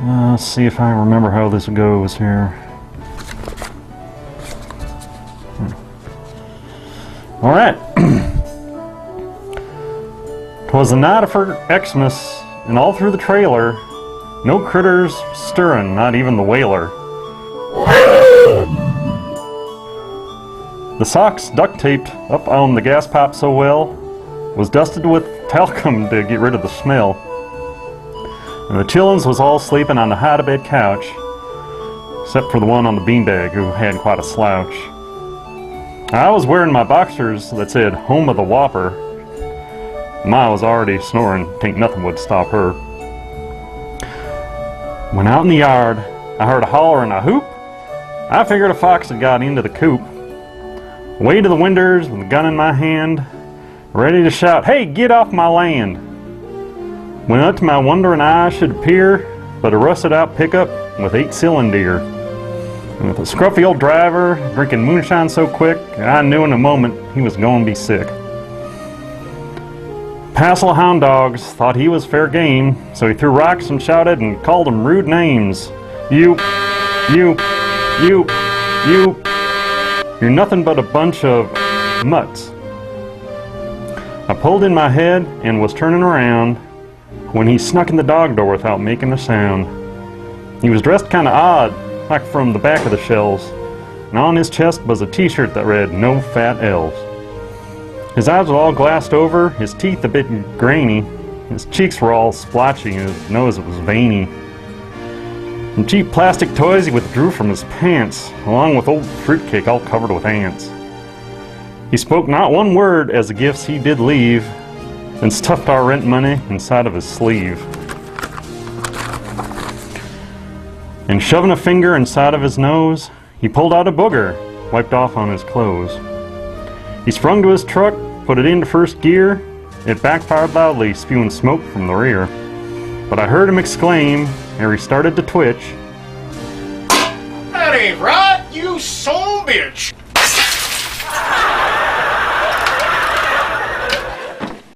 Let's see if I remember how this goes here. Alright. 'Twas the night afore Xmas, and all through the trailer, no critters stirring, not even the whaler. The socks duct taped up on the gas pipe so well was dusted with talcum to get rid of the smell. And the chillins was all sleeping on the hide-a-bed couch, except for the one on the beanbag who had quite a slouch. I was wearing my boxers that said "Home of the Whopper." Ma was already snoring, think nothing would stop her. When out in the yard, I heard a holler and a hoop. I figured a fox had got into the coop. Away to the winders with a gun in my hand, ready to shout, "Hey, get off my land!" When up to my wondering eyes should appear but a rusted out pickup with 8 cylinder. And with a scruffy old driver drinking moonshine so quick, I knew in a moment he was going to be sick. Passel of hound dogs thought he was fair game, so he threw rocks and shouted and called them rude names. You, you're nothing but a bunch of mutts. I pulled in my head and was turning around when he snuck in the dog door without making a sound. He was dressed kind of odd, like from the back of the shelves, and on his chest was a t-shirt that read, "No Fat Elves." His eyes were all glassed over, his teeth a bit grainy, his cheeks were all splotchy, and his nose was veiny. And cheap plastic toys he withdrew from his pants, along with old fruitcake all covered with ants. He spoke not one word as the gifts he did leave, then stuffed our rent money inside of his sleeve. And shoving a finger inside of his nose, he pulled out a booger, wiped off on his clothes. He sprung to his truck, put it into first gear. It backfired loudly, spewing smoke from the rear. But I heard him exclaim, ere he started to twitch, "That ain't right, you son of a bitch!"